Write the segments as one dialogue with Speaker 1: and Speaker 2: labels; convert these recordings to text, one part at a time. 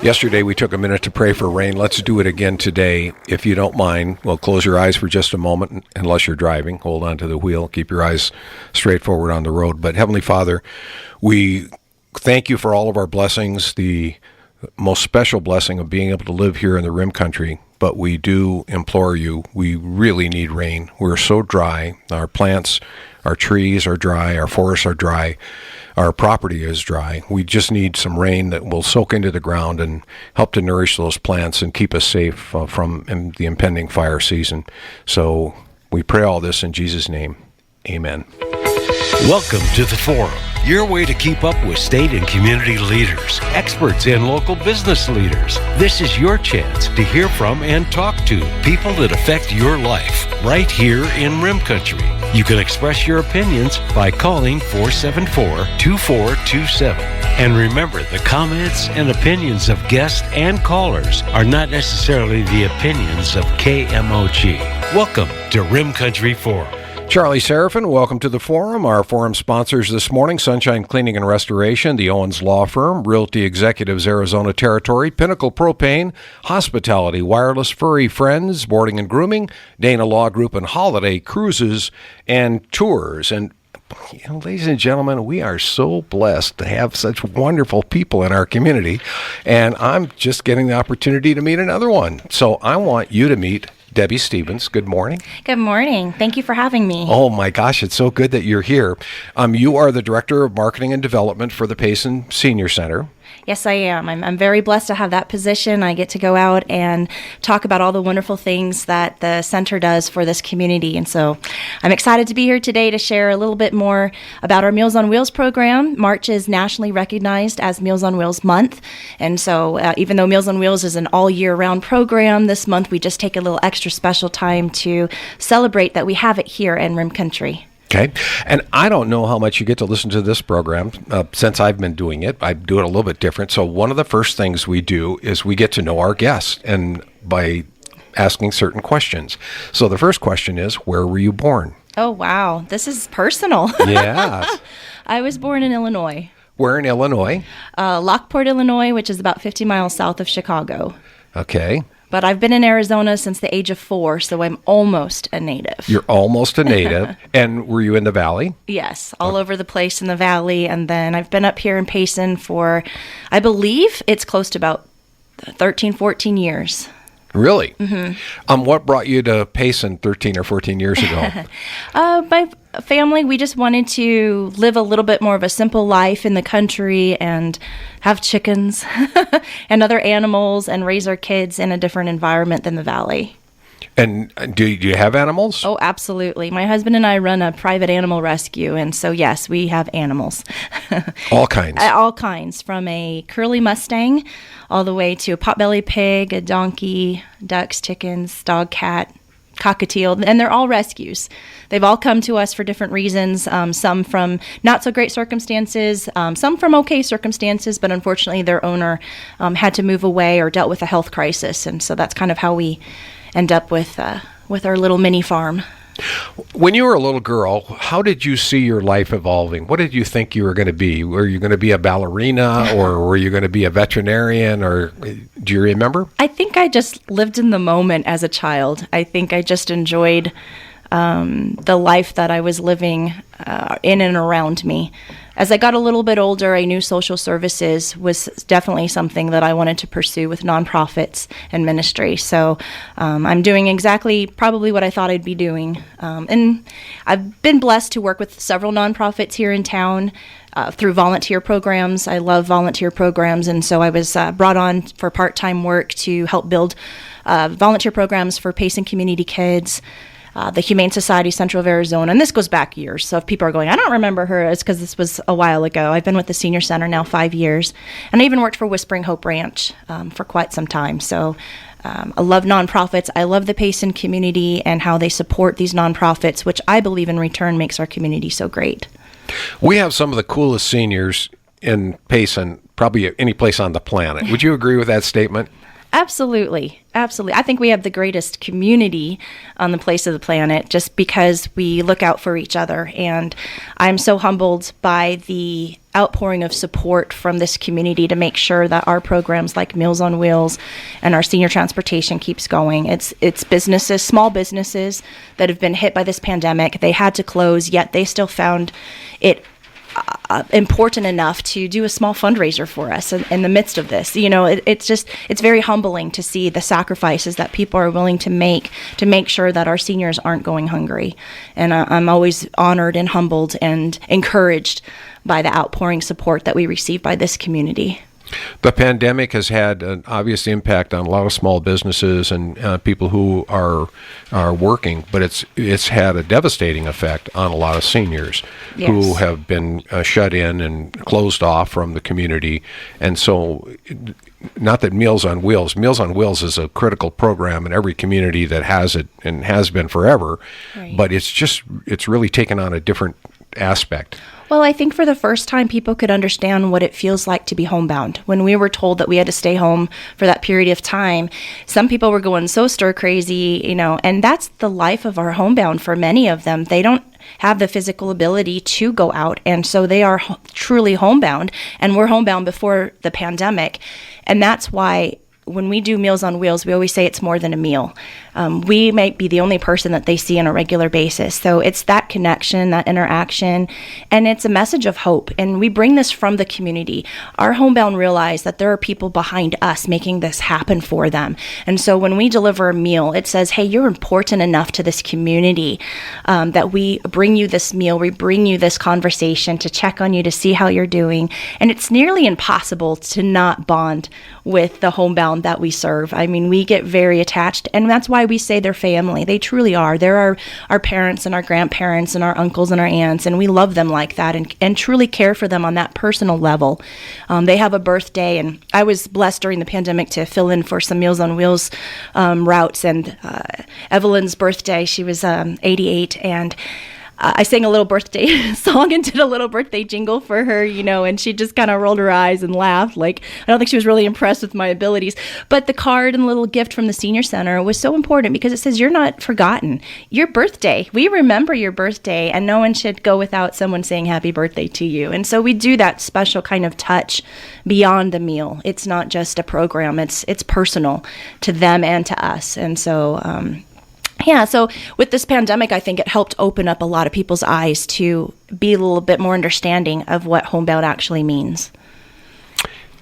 Speaker 1: Yesterday, we took a minute to pray for rain. Let's do it again today. If you don't mind, well, close your eyes for just a moment, unless you're driving. Hold on to the wheel. Keep your eyes straight forward on the road. But Heavenly Father, we thank you for all of our blessings, the most special blessing of being able to live here in the Rim Country. But we do implore you, we really need rain. We're so dry. Our plants, our trees are dry. Our forests are dry. Our property is dry. We just need some rain that will soak into the ground and help to nourish those plants and keep us safe from the impending fire season. So we pray all this in Jesus' name. Amen.
Speaker 2: Welcome to the Forum, your way to keep up with state and community leaders, experts, and local business leaders. This is your chance to hear from and talk to people that affect your life right here in Rim Country. You can express your opinions by calling 474-2427. And remember, the comments and opinions of guests and callers are not necessarily the opinions of KMOG. Welcome to Rim Country Forum.
Speaker 1: Charlie Seraphin, welcome to the Forum. Our Forum sponsors this morning: Sunshine Cleaning and Restoration, the Owens Law Firm, Realty Executives Arizona Territory, Pinnacle Propane, Hospitality, Wireless, Furry Friends, Boarding and Grooming, Dana Law Group, and Holiday Cruises and Tours. And ladies and gentlemen, we are so blessed to have such wonderful people in our community. And I'm just getting the opportunity to meet another one. So I want you to meet Debbie Stevens. Good morning.
Speaker 3: Good morning. Thank you for having me.
Speaker 1: Oh my gosh, it's so good that you're here. You are the Director of Marketing and Development for the Payson Senior Center.
Speaker 3: Yes, I am. I'm very blessed to have that position. I get to go out and talk about all the wonderful things that the center does for this community. And so I'm excited to be here today to share a little bit more about our Meals on Wheels program. March is nationally recognized as Meals on Wheels Month. And so even though Meals on Wheels is an all year round program, this month we just take a little extra special time to celebrate that we have it here in Rim Country.
Speaker 1: Okay. And I don't know how much you get to listen to this program since I've been doing it. I do it a little bit different. So one of the first things we do is we get to know our guests, and by asking certain questions. So the first question is, where were you born?
Speaker 3: Oh, wow. This is personal.
Speaker 1: Yeah.
Speaker 3: I was born in Illinois.
Speaker 1: Where in Illinois?
Speaker 3: Lockport, Illinois, which is about 50 miles south of Chicago.
Speaker 1: Okay.
Speaker 3: But I've been in Arizona since the age of 4, so I'm almost a native.
Speaker 1: You're almost a native. And were you in the Valley?
Speaker 3: Yes, all over the place in the Valley. And then I've been up here in Payson for, I believe, it's close to about 13, 14 years.
Speaker 1: Really? Mm-hmm. What brought you to Payson 13 or 14 years ago?
Speaker 3: My family, we just wanted to live a little bit more of a simple life in the country and have chickens and other animals and raise our kids in a different environment than the Valley.
Speaker 1: And do you have animals?
Speaker 3: Oh, absolutely. My husband and I run a private animal rescue, and so yes, we have animals.
Speaker 1: All kinds?
Speaker 3: All kinds, from a curly Mustang all the way to a potbelly pig, a donkey, ducks, chickens, dog, cat, cockatiel, and they're all rescues. They've all come to us for different reasons, some from not so great circumstances, some from okay circumstances, but unfortunately their owner had to move away or dealt with a health crisis, and so that's kind of how we end up with our little mini farm.
Speaker 1: When you were a little girl, how did you see your life evolving? What did you think you were going to be? Were you going to be a ballerina, or were you going to be a veterinarian, or do you remember?
Speaker 3: I think I just lived in the moment as a child. I think I just enjoyed the life that I was living in and around me. As I got a little bit older, I knew social services was definitely something that I wanted to pursue with nonprofits and ministry. So I'm doing exactly probably what I thought I'd be doing. And I've been blessed to work with several nonprofits here in town through volunteer programs. I love volunteer programs, and so I was brought on for part-time work to help build volunteer programs for Payson community kids, the Humane Society Central of Arizona, and this goes back years. So if people are going, I don't remember her, it's because this was a while ago. I've been with the Senior Center now 5 years, and I even worked for Whispering Hope Ranch for quite some time. So I love nonprofits. I love the Payson community and how they support these nonprofits, which I believe in return makes our community so great.
Speaker 1: We have some of the coolest seniors in Payson, probably any place on the planet. Would you agree with that statement?
Speaker 3: Absolutely. Absolutely. I think we have the greatest community on the place of the planet just because we look out for each other. And I'm so humbled by the outpouring of support from this community to make sure that our programs like Meals on Wheels and our senior transportation keeps going. It's businesses, small businesses that have been hit by this pandemic. They had to close, yet they still found it important enough to do a small fundraiser for us in the midst of this. It's very humbling to see the sacrifices that people are willing to make sure that our seniors aren't going hungry. And I'm always honored and humbled and encouraged by the outpouring support that we receive by this community.
Speaker 1: The pandemic has had an obvious impact on a lot of small businesses and people who are working, but it's had a devastating effect on a lot of seniors who have been shut in and closed off from the community. And so, not that Meals on Wheels is a critical program in every community that has it and has been forever, but it's really taken on a different aspect.
Speaker 3: Well, I think for the first time, people could understand what it feels like to be homebound. When we were told that we had to stay home for that period of time, some people were going so stir crazy, and that's the life of our homebound for many of them. They don't have the physical ability to go out, and so they are truly homebound, and we're homebound before the pandemic. And that's why when we do Meals on Wheels, we always say it's more than a meal. We might be the only person that they see on a regular basis. So it's that connection, that interaction, and it's a message of hope. And we bring this from the community. Our homebound realize that there are people behind us making this happen for them. And so when we deliver a meal, it says, hey, you're important enough to this community that we bring you this meal, we bring you this conversation to check on you, to see how you're doing. And it's nearly impossible to not bond with the homebound that we serve. I mean, we get very attached, and that's why we say they're family. They truly are. They're our parents and our grandparents and our uncles and our aunts, and we love them like that and truly care for them on that personal level. They have a birthday, and I was blessed during the pandemic to fill in for some Meals on Wheels routes, and Evelyn's birthday, she was 88, and I sang a little birthday song and did a little birthday jingle for her, and she just kind of rolled her eyes and laughed. I don't think she was really impressed with my abilities. But the card and little gift from the senior center was so important because it says, you're not forgotten. Your birthday, we remember your birthday, and no one should go without someone saying happy birthday to you. And so we do that special kind of touch beyond the meal. It's not just a program. It's personal to them and to us. And so, so with this pandemic, I think it helped open up a lot of people's eyes to be a little bit more understanding of what homebound actually means.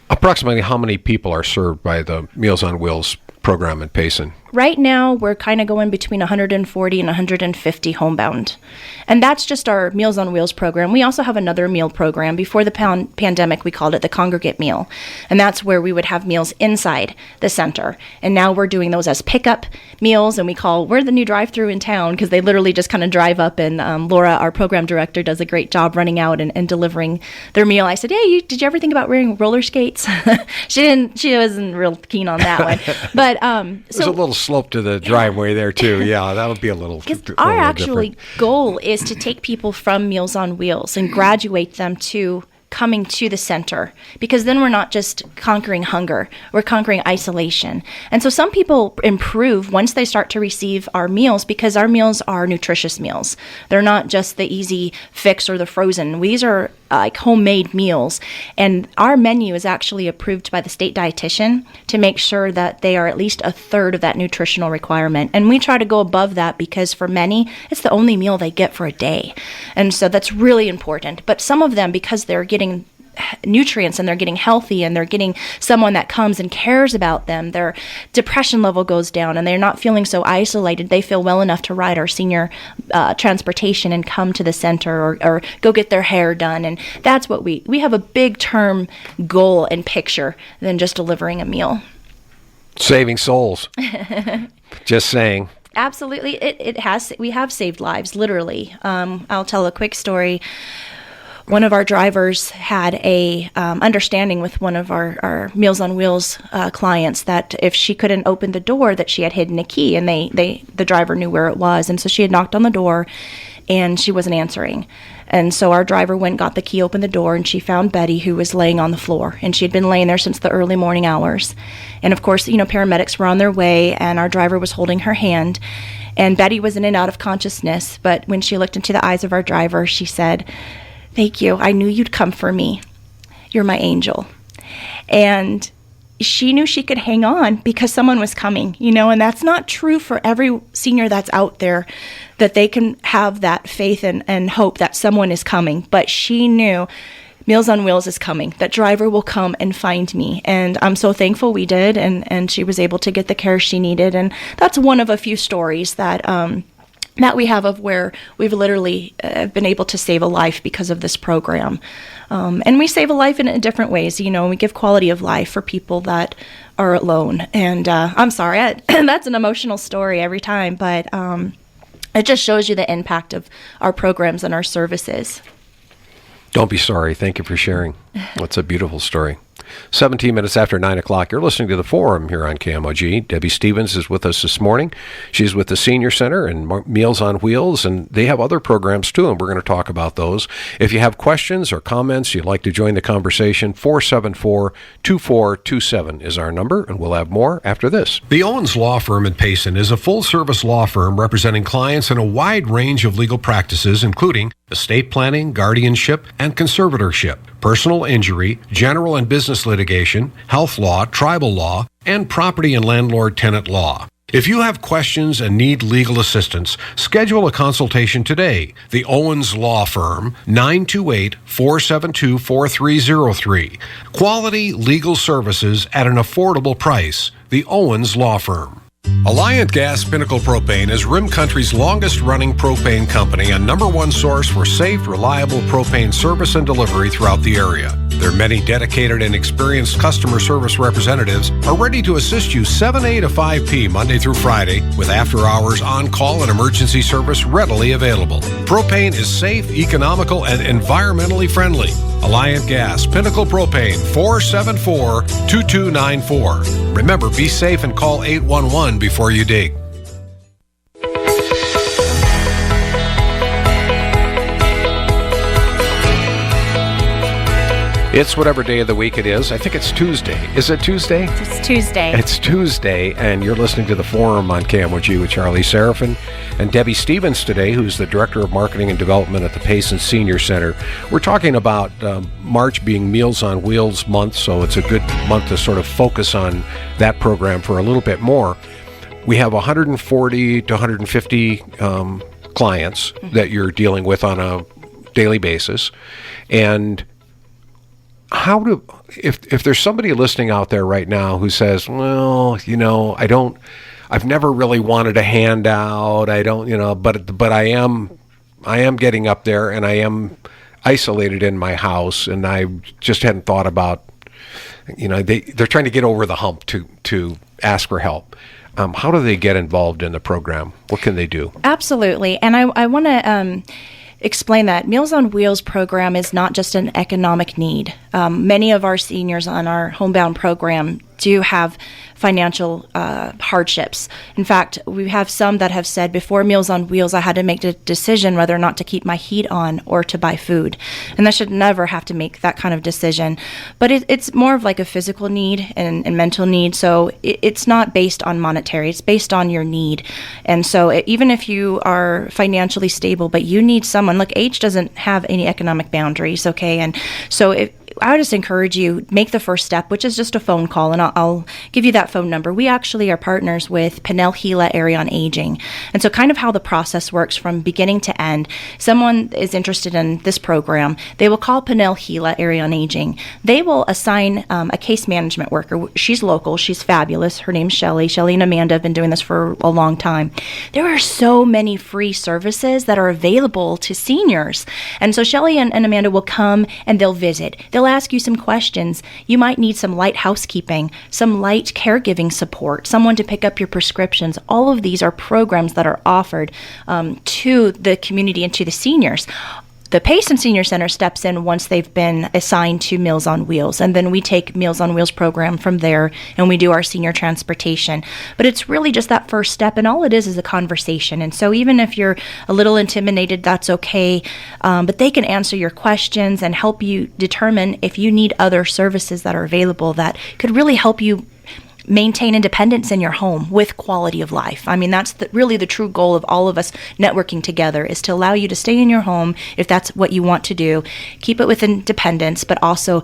Speaker 1: Approximately how many people are served by the Meals on Wheels program in Payson?
Speaker 3: Right now, we're kind of going between 140 and 150 homebound. And that's just our Meals on Wheels program. We also have another meal program. Before the pandemic, we called it the Congregate Meal. And that's where we would have meals inside the center. And now we're doing those as pickup meals. And we're the new drive-through in town because they literally just kind of drive up. And Laura, our program director, does a great job running out and delivering their meal. I said, hey, did you ever think about wearing roller skates? She wasn't real keen on that one. But
Speaker 1: there's a little slope to the driveway there too. Yeah, that'll be a little.
Speaker 3: Because our actually goal is to take people from Meals on Wheels and graduate them to coming to the center, because then we're not just conquering hunger, we're conquering isolation. And so some people improve once they start to receive our meals, because our meals are nutritious meals. They're not just the easy fix or the frozen. These are like homemade meals, and our menu is actually approved by the state dietitian to make sure that they are at least a third of that nutritional requirement. And we try to go above that because for many, it's the only meal they get for a day. And so that's really important. But some of them, because they're getting nutrients and they're getting healthy and they're getting someone that comes and cares about them, their depression level goes down and they're not feeling so isolated. They feel well enough to ride our senior transportation and come to the center or go get their hair done. And that's what we have a big term goal and picture than just delivering a meal.
Speaker 1: Saving souls. Just saying.
Speaker 3: Absolutely. We have saved lives, literally. I'll tell a quick story. One of our drivers had a understanding with one of our Meals on Wheels clients that if she couldn't open the door, that she had hidden a key, and the driver knew where it was, and so she had knocked on the door, and she wasn't answering. And so our driver went and got the key, opened the door, and she found Betty, who was laying on the floor, and she had been laying there since the early morning hours. And of course, paramedics were on their way, and our driver was holding her hand, and Betty was in and out of consciousness. But when she looked into the eyes of our driver, she said, Thank you. I knew you'd come for me. You're my angel. And she knew she could hang on because someone was coming, and that's not true for every senior that's out there, that they can have that faith and hope that someone is coming. But she knew Meals on Wheels is coming. That driver will come and find me. And I'm so thankful we did. And she was able to get the care she needed. And that's one of a few stories that we have of where we've literally been able to save a life because of this program. And we save a life in different ways. We give quality of life for people that are alone. And I'm sorry, that's an emotional story every time, but it just shows you the impact of our programs and our services.
Speaker 1: Don't be sorry. Thank you for sharing. That's a beautiful story. 17 minutes after 9 o'clock, you're listening to The Forum here on KMOG. Debbie Stevens is with us this morning. She's with the Senior Center and Meals on Wheels, and they have other programs too, and we're going to talk about those. If you have questions or comments, you'd like to join the conversation, 474-2427 is our number, and we'll have more after this. The Owens Law Firm in Payson is a full-service law firm representing clients in a wide range of legal practices, including estate planning, guardianship, and conservatorship, personal injury, general and business litigation, health law, tribal law, and property and landlord-tenant law. If you have questions and need legal assistance, schedule a consultation today. The Owens Law Firm, 928-472-4303. Quality legal services at an affordable price. The Owens Law Firm. Alliant Gas Pinnacle Propane is Rim Country's longest-running propane company and number one source for safe, reliable propane service and delivery throughout the area. Their many dedicated and experienced customer service representatives are ready to assist you 7 to 5 p. Monday through Friday with after-hours on-call and emergency service readily available. Propane is safe, economical, and environmentally friendly. Alliant Gas Pinnacle Propane, 474-2294. Remember, be safe and call 811 before you dig. It's whatever day of the week it is. I think it's Tuesday. Is it Tuesday?
Speaker 3: It's Tuesday.
Speaker 1: It's Tuesday, and you're listening to The Forum on KMOG with Charlie Seraphin and Debbie Stevens today, who's the Director of Marketing and Development at the Payson Senior Center. We're talking about March being Meals on Wheels month, so it's a good month to sort of focus on that program for a little bit more. We have 140 to 150 clients that you're dealing with on a daily basis, and if there's somebody listening out there right now who says, well, I've never really wanted a handout, but I am getting up there and I am isolated in my house and I just hadn't thought about, they're trying to get over the hump to ask for help. How do they get involved in the program? What can they do?
Speaker 3: Absolutely. And I want to explain that Meals on Wheels program is not just an economic need. Many of our seniors on our homebound program do have financial hardships. In fact, we have some that have said, before Meals on Wheels, I had to make the decision whether or not to keep my heat on or to buy food. And I should never have to make that kind of decision. But it's more of like a physical need and mental need. So it's not based on monetary. It's based on your need. And so even if you are financially stable, but you need someone, look, age doesn't have any economic boundaries, okay? And so I would just encourage you, make the first step, which is just a phone call, and I'll give you that phone number. We actually are partners with Pinnell Gila Area on Aging. And so kind of how the process works from beginning to end, someone is interested in this program, they will call Pinnell Gila Area on Aging. They will assign a case management worker. She's local. She's fabulous. Her name's Shelly. Shelly and Amanda have been doing this for a long time. There are so many free services that are available to seniors. And so Shelly and Amanda will come and they'll visit. They'll ask you some questions. You might need some light housekeeping, some light caregiving support, someone to pick up your prescriptions. All of these are programs that are offered to the community and to the seniors. The Payson Senior Center steps in once they've been assigned to Meals on Wheels, and then we take Meals on Wheels program from there, and we do our senior transportation. But it's really just that first step, and all it is a conversation. And so even if you're a little intimidated, that's okay, but they can answer your questions and help you determine if you need other services that are available that could really help you maintain independence in your home with quality of life. I mean, that's really the true goal of all of us networking together, is to allow you to stay in your home if that's what you want to do, keep it with independence, but also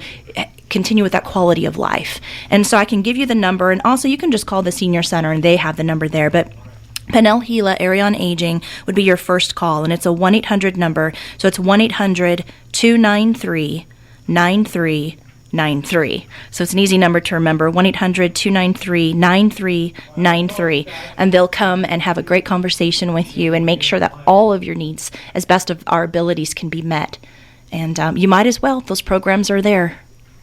Speaker 3: continue with that quality of life. And so I can give you the number, and also you can just call the senior center and they have the number there. But Penel Gila Area on Aging would be your first call, and it's a 1-800 number. So it's 1-800-293-9393. So it's an easy number to remember, 1-800-293-9393. And they'll come and have a great conversation with you and make sure that all of your needs, as best of our abilities, can be met. And you might as well. Those programs are there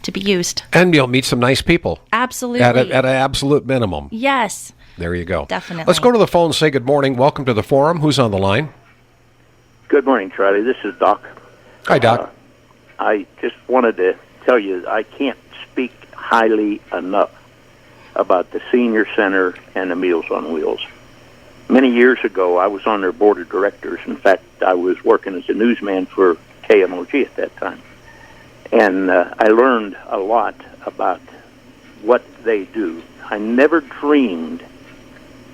Speaker 3: to be used.
Speaker 1: And you'll meet some nice people.
Speaker 3: Absolutely.
Speaker 1: At an absolute minimum.
Speaker 3: Yes.
Speaker 1: There you go.
Speaker 3: Definitely.
Speaker 1: Let's go to the phone and say good morning. Welcome to the forum. Who's on the line?
Speaker 4: Good morning, Charlie. This is Doc.
Speaker 1: Hi, Doc.
Speaker 4: I just wanted to tell you I can't speak highly enough about the Senior Center and the Meals on Wheels. Many years ago, I was on their board of directors. In fact, I was working as a newsman for KMOG at that time. And I learned a lot about what they do. I never dreamed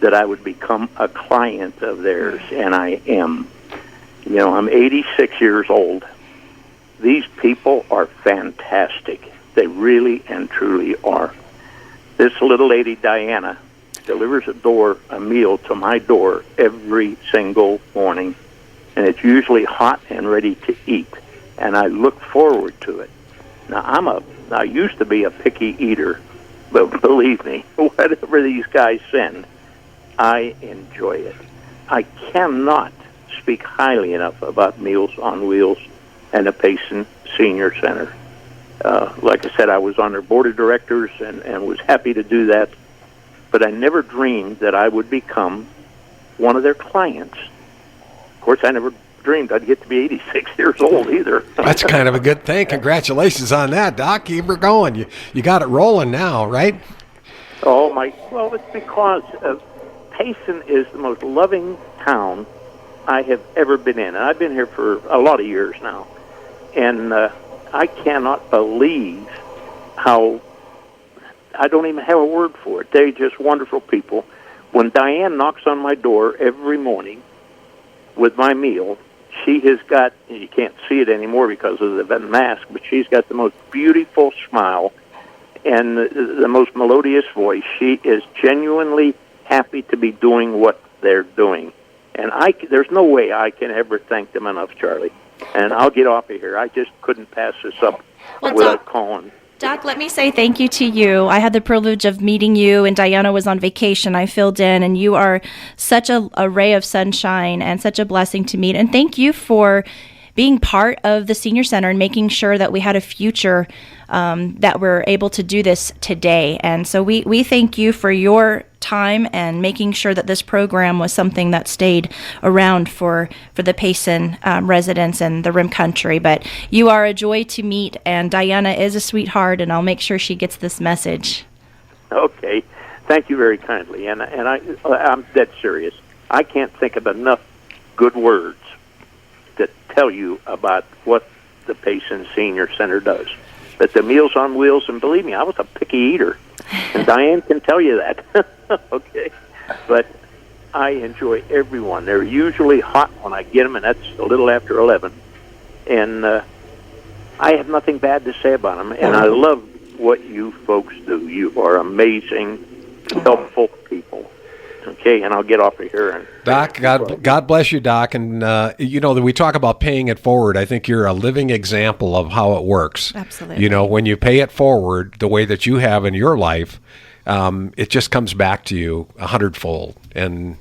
Speaker 4: that I would become a client of theirs, and I am. You know, I'm 86 years old. These people are fantastic. They really and truly are. This little lady, Diana, delivers a meal to my door every single morning, and it's usually hot and ready to eat, and I look forward to it. Now, I used to be a picky eater, but believe me, whatever these guys send, I enjoy it. I cannot speak highly enough about Meals on Wheels and the Payson Senior Center. Like I said, I was on their board of directors and was happy to do that, but I never dreamed that I would become one of their clients. Of course, I never dreamed I'd get to be 86 years old either.
Speaker 1: That's kind of a good thing. Congratulations on that, Doc. Keep her going. You got it rolling now, right?
Speaker 4: Oh, well, it's because Payson is the most loving town I have ever been in. And I've been here for a lot of years now. And I cannot believe how, I don't even have a word for it. They're just wonderful people. When Diane knocks on my door every morning with my meal, she has got, you can't see it anymore because of the mask, but she's got the most beautiful smile and the most melodious voice. She is genuinely happy to be doing what they're doing. And there's no way I can ever thank them enough, Charlie. And I'll get off of here. I just couldn't pass this up without calling.
Speaker 3: Doc, let me say thank you to you. I had the privilege of meeting you, and Diana was on vacation. I filled in, and you are such a ray of sunshine and such a blessing to meet. And thank you for being part of the Senior Center and making sure that we had a future, that we're able to do this today. And so we thank you for your time and making sure that this program was something that stayed around for the Payson residents and the Rim Country. But you are a joy to meet, and Diana is a sweetheart, and I'll make sure she gets this message.
Speaker 4: Okay. Thank you very kindly. And I'm dead serious. I can't think of enough good words to tell you about what the Payson Senior Center does. But the Meals on Wheels, and believe me, I was a picky eater, and Diane can tell you that. Okay. But I enjoy everyone. They're usually hot when I get them, and that's a little after 11. And I have nothing bad to say about them, and I love what you folks do. You are amazing, helpful people. Okay, and I'll get off of here.
Speaker 1: Doc, God bless you, Doc. And, we talk about paying it forward. I think you're a living example of how it works.
Speaker 3: Absolutely.
Speaker 1: When you pay it forward the way that you have in your life, it just comes back to you 100-fold. And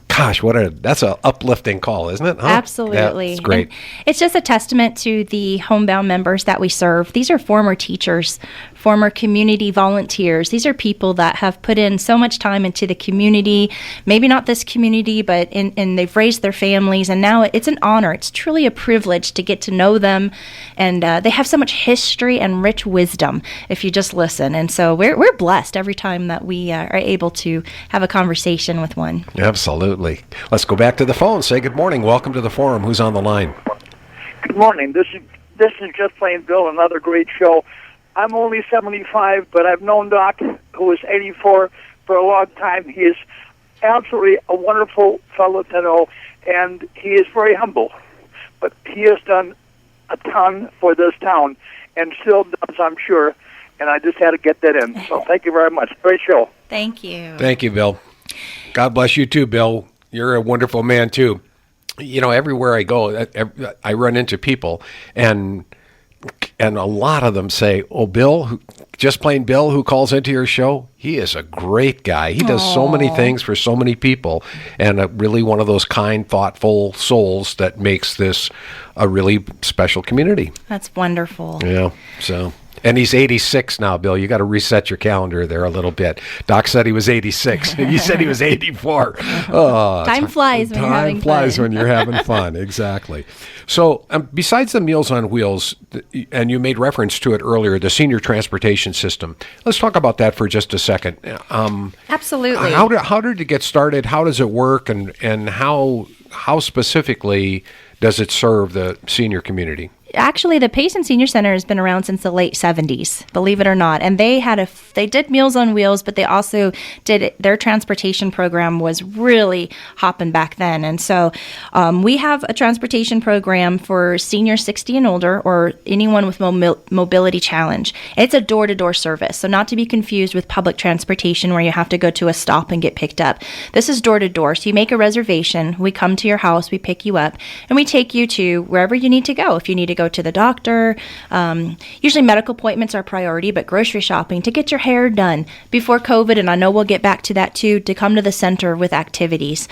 Speaker 1: gosh, that's an uplifting call, isn't it? Huh?
Speaker 3: Absolutely.
Speaker 1: That's great.
Speaker 3: And it's just a testament to the homebound members that we serve. These are former teachers, former community volunteers. These are people that have put in so much time into the community, maybe not this community, but and they've raised their families, and now it's an honor. It's truly a privilege to get to know them, and they have so much history and rich wisdom if you just listen. And so we're blessed every time that we are able to have a conversation with one.
Speaker 1: Absolutely. Let's go back to the phone. Say good morning. Welcome to the forum. Who's on the line?
Speaker 5: Good morning. This is Just Plain Bill, another great show. I'm only 75, but I've known Doc who is 84, for a long time. He is absolutely a wonderful fellow to know, and he is very humble. But he has done a ton for this town, and still does, I'm sure. And I just had to get that in. So thank you very much. Great show.
Speaker 3: Thank you.
Speaker 1: Thank you, Bill. God bless you too, Bill. You're a wonderful man too. You know, everywhere I go, I run into people, and a lot of them say, "Oh, Bill, just plain Bill, who calls into your show, he is a great guy. He does so many things for so many people, and really one of those kind, thoughtful souls that makes this a really special community."
Speaker 3: That's wonderful.
Speaker 1: Yeah. So. And he's 86 now, Bill. You got to reset your calendar there a little bit. Doc said he was 86. You said he was 84. Oh,
Speaker 3: Time flies when you're having
Speaker 1: fun. Time flies
Speaker 3: fun.
Speaker 1: when you're having fun. Exactly. So besides the Meals on Wheels, and you made reference to it earlier, the senior transportation system. Let's talk about that for just a second.
Speaker 3: Absolutely.
Speaker 1: How did it get started? How does it work? And how specifically does it serve the senior community?
Speaker 3: Actually, the Payson Senior Center has been around since the late 70s, believe it or not. And they did Meals on Wheels, but they also their transportation program was really hopping back then. And so we have a transportation program for seniors 60 and older, or anyone with mobility challenge. It's a door-to-door service, so not to be confused with public transportation where you have to go to a stop and get picked up. This is door-to-door, so you make a reservation, we come to your house, we pick you up, and we take you to wherever you need to go. If you need to go to the doctor. Usually medical appointments are priority, but grocery shopping, to get your hair done before COVID, and I know we'll get back to that too, to come to the center with activities.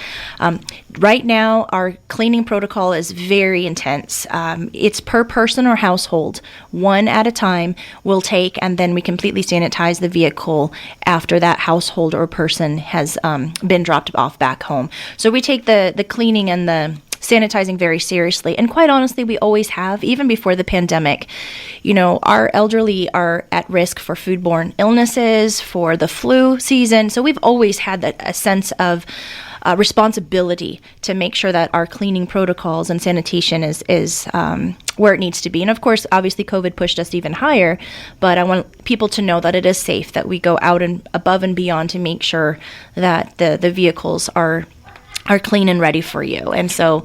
Speaker 3: Right now, our cleaning protocol is very intense. It's per person or household, one at a time we'll take, and then we completely sanitize the vehicle after that household or person has been dropped off back home. So we take the cleaning and the sanitizing very seriously. And quite honestly, we always have, even before the pandemic. You know, our elderly are at risk for foodborne illnesses, for the flu season. So we've always had a sense of responsibility to make sure that our cleaning protocols and sanitation is where it needs to be. And of course, obviously, COVID pushed us even higher, but I want people to know that it is safe, that we go out and above and beyond to make sure that the vehicles are clean and ready for you. And so,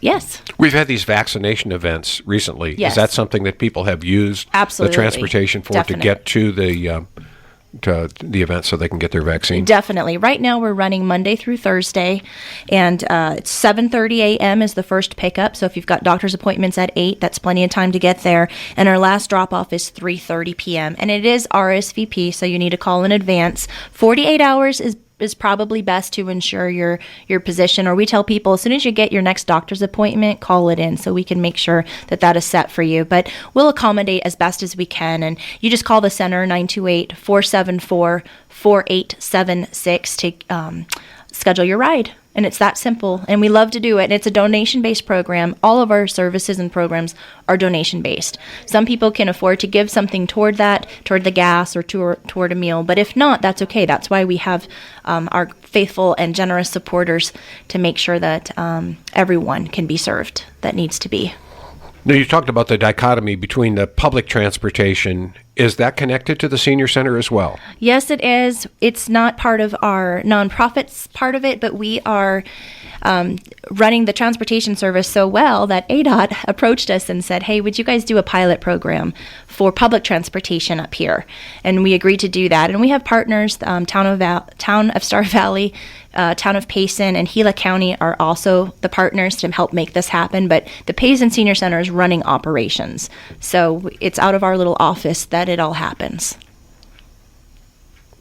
Speaker 3: yes.
Speaker 1: We've had these vaccination events recently.
Speaker 3: Yes.
Speaker 1: Is that something that people have used
Speaker 3: Absolutely.
Speaker 1: the transportation for
Speaker 3: Definitely.
Speaker 1: to get to the event so they can get their vaccine?
Speaker 3: Definitely. Right now we're running Monday through Thursday, and it's 7:30 a.m. is the first pickup. So if you've got doctor's appointments at 8, that's plenty of time to get there. And our last drop-off is 3:30 p.m. And it is RSVP, so you need to call in advance. 48 hours is probably best to ensure your position, or we tell people as soon as you get your next doctor's appointment, call it in so we can make sure that is set for you. But we'll accommodate as best as we can, and you just call the center 928-474-4876 to schedule your ride. And it's that simple, and we love to do it. And it's a donation-based program. All of our services and programs are donation-based. Some people can afford to give something toward the gas or toward a meal. But if not, that's okay. That's why we have our faithful and generous supporters to make sure that everyone can be served that needs to be.
Speaker 1: Now, you talked about the dichotomy between the public transportation. Is that connected to the senior center as well?
Speaker 3: Yes, it is. It's not part of our nonprofits part of it, but we are running the transportation service so well that ADOT approached us and said, hey, would you guys do a pilot program for public transportation up here? And we agreed to do that. And we have partners, Town of Star Valley, Town of Payson, and Gila County are also the partners to help make this happen. But the Payson Senior Center is running operations. So it's out of our little office that it all happens.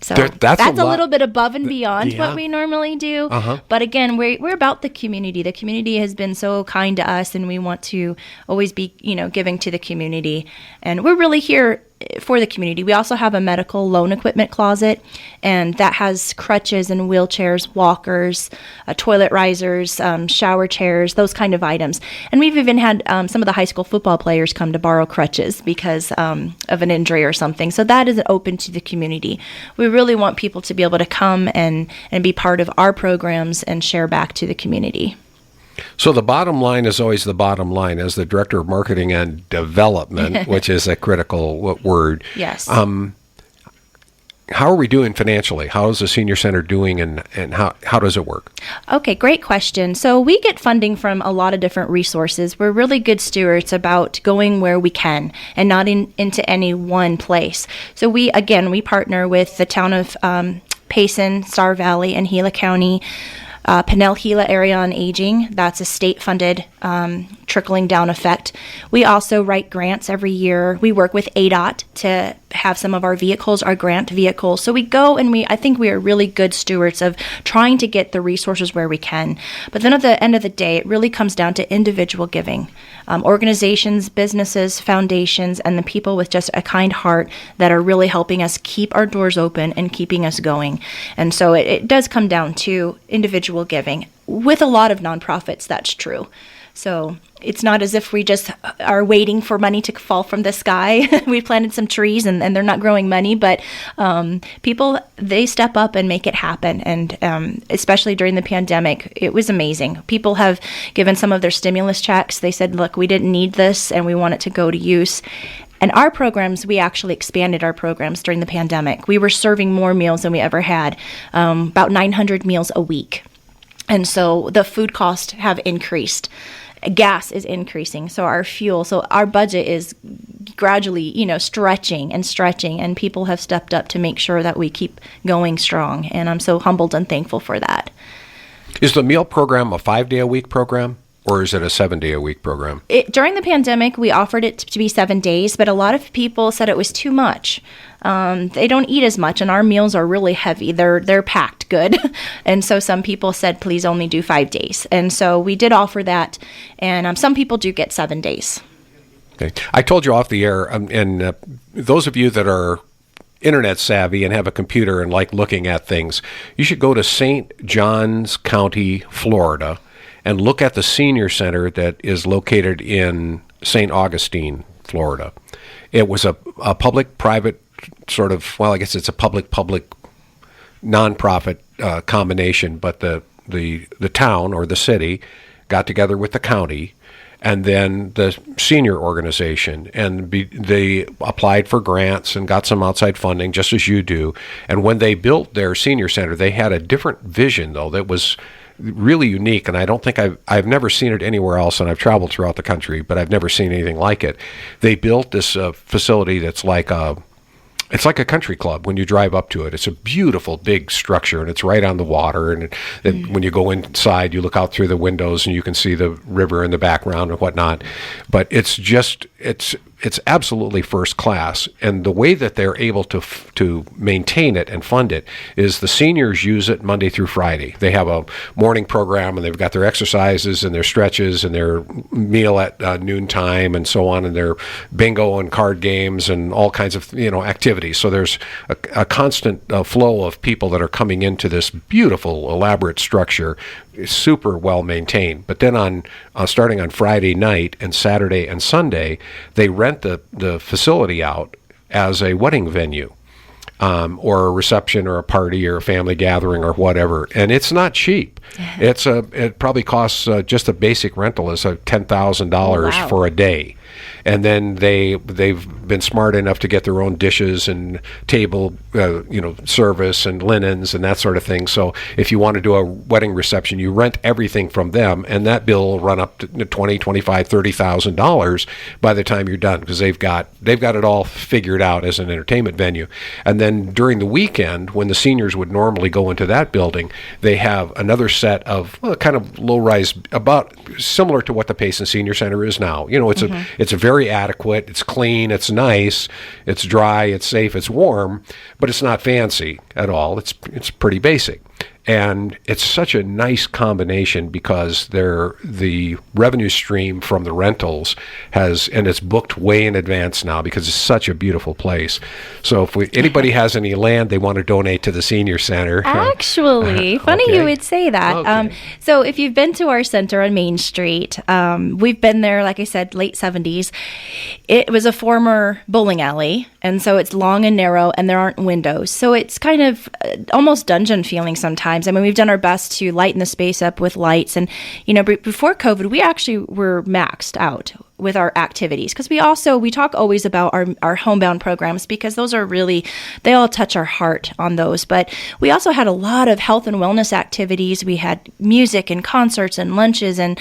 Speaker 3: So that's a little bit above and beyond what we normally do. But again, we're about the community. The community has been so kind to us, and we want to always be, giving to the community. And we're really here for the community. We also have a medical loan equipment closet, and that has crutches and wheelchairs, walkers, toilet risers, shower chairs, those kind of items. And we've even had some of the high school football players come to borrow crutches because of an injury or something. So that is open to the community. We really want people to be able to come and be part of our programs and share back to the community.
Speaker 1: So the bottom line is always the bottom line. As the Director of Marketing and Development, which is a critical word.
Speaker 3: Yes.
Speaker 1: how are we doing financially? How is the senior center doing, and how does it work?
Speaker 3: Okay, great question. So we get funding from a lot of different resources. We're really good stewards about going where we can and not into any one place. So we partner with the town of Payson, Star Valley, and Gila County, Pinell Gila Area on Aging. That's a state-funded trickling down effect. We also write grants every year. We work with ADOT to have some of our vehicles, our grant vehicles. So we go and I think we are really good stewards of trying to get the resources where we can. But then at the end of the day, it really comes down to individual giving. Organizations, businesses, foundations, and the people with just a kind heart that are really helping us keep our doors open and keeping us going. And so it does come down to individual giving. With a lot of nonprofits, that's true. So it's not as if we just are waiting for money to fall from the sky. We planted some trees and they're not growing money, but people, they step up and make it happen. And especially during the pandemic, it was amazing. People have given some of their stimulus checks. They said, look, we didn't need this and we want it to go to use. And our programs, we actually expanded our programs during the pandemic. We were serving more meals than we ever had, about 900 meals a week. And so the food costs have increased. Gas is increasing, so our budget is gradually, stretching, and people have stepped up to make sure that we keep going strong, and I'm so humbled and thankful for that.
Speaker 1: Is the meal program a 5-day-a-week program, or is it a 7-day-a-week program?
Speaker 3: During the pandemic, we offered it to be 7 days, but a lot of people said it was too much. They don't eat as much, and our meals are really heavy. They're packed good. And so some people said, please only do 5 days. And so we did offer that, and some people do get 7 days.
Speaker 1: Okay. I told you off the air, and those of you that are internet savvy and have a computer and like looking at things, you should go to St. Johns County, Florida, and look at the senior center that is located in St. Augustine, Florida. It was a public-private sort of, well, I guess it's a public nonprofit combination, but the town or the city got together with the county and then the senior organization, and they applied for grants and got some outside funding, just as you do. And when they built their senior center, they had a different vision, though, that was really unique, and I don't think I've never seen it anywhere else, and I've traveled throughout the country, but I've never seen anything like it. They built this facility that's like it's like a country club when you drive up to it. It's a beautiful big structure, and it's right on the water, and when you go inside, you look out through the windows and you can see the river in the background and whatnot. But it's absolutely first class, and the way that they're able to maintain it and fund it is the seniors use it Monday through Friday. They have a morning program, and they've got their exercises and their stretches and their meal at noontime and so on, and their bingo and card games and all kinds of activities. So there's a constant flow of people that are coming into this beautiful, elaborate structure, super well maintained. But then starting on Friday night and Saturday and Sunday, they rent the facility out as a wedding venue, or a reception or a party or a family gathering or whatever. And it's not cheap. It probably costs just a basic rental is $10,000 for a day. And then they've been smart enough to get their own dishes and table, service and linens and that sort of thing. So if you want to do a wedding reception, you rent everything from them, and that bill will run up to $20,000, $25,000, $30,000 by the time you're done, because they've got it all figured out as an entertainment venue. And then during the weekend, when the seniors would normally go into that building, they have another set of kind of low-rise, about similar to what the Payson Senior Center is now. It's a very adequate, it's clean, it's nice, it's dry, it's safe, it's warm, but it's not fancy at all. It's pretty basic. And it's such a nice combination because the revenue stream from the rentals and it's booked way in advance now because it's such a beautiful place. So if anybody has any land they want to donate to the senior center.
Speaker 3: Actually, funny
Speaker 1: okay.
Speaker 3: You would say that.
Speaker 1: Okay.
Speaker 3: So if you've been to our center on Main Street, we've been there, like I said, late 70s. It was a former bowling alley, and so it's long and narrow, and there aren't windows. So it's kind of almost dungeon feeling sometimes. I mean, we've done our best to lighten the space up with lights. And, before COVID, we actually were maxed out. with our activities, because we talk always about our homebound programs, because those are really, they all touch our heart on those. But we also had a lot of health and wellness activities. We had music and concerts and lunches, and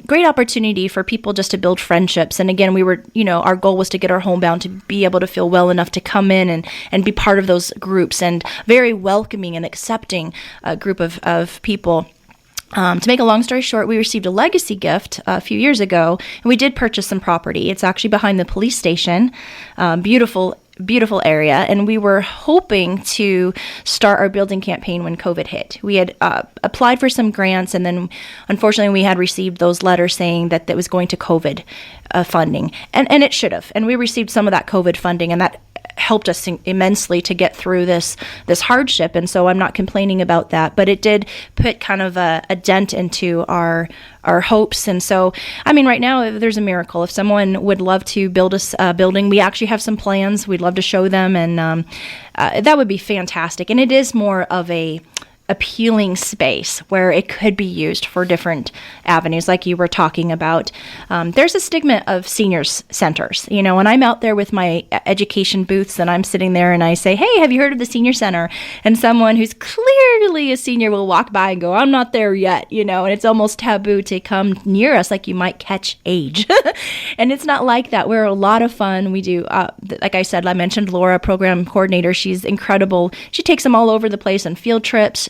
Speaker 3: great opportunity for people just to build friendships. And again, we were, our goal was to get our homebound to be able to feel well enough to come in and be part of those groups, and very welcoming and accepting group of people. To make a long story short, we received a legacy gift a few years ago, and we did purchase some property. It's actually behind the police station. Beautiful area, and we were hoping to start our building campaign when COVID hit. We had applied for some grants, and then unfortunately we had received those letters saying that was going to COVID funding, and it should have. And we received some of that COVID funding, and that helped us immensely to get through this hardship. And so I'm not complaining about that, but it did put kind of a dent into our hopes. And so, right now there's a miracle. If someone would love to build us a building, we actually have some plans. We'd love to show them, and that would be fantastic. And it is more of a appealing space where it could be used for different avenues, like you were talking about. There's a stigma of seniors centers. When I'm out there with my education booths and I'm sitting there and I say, hey, have you heard of the senior center? And someone who's clearly a senior will walk by and go, I'm not there yet, and it's almost taboo to come near us, like you might catch age. And it's not like that. We're a lot of fun. We do, like I said, I mentioned Laura, program coordinator. She's incredible. She takes them all over the place on field trips.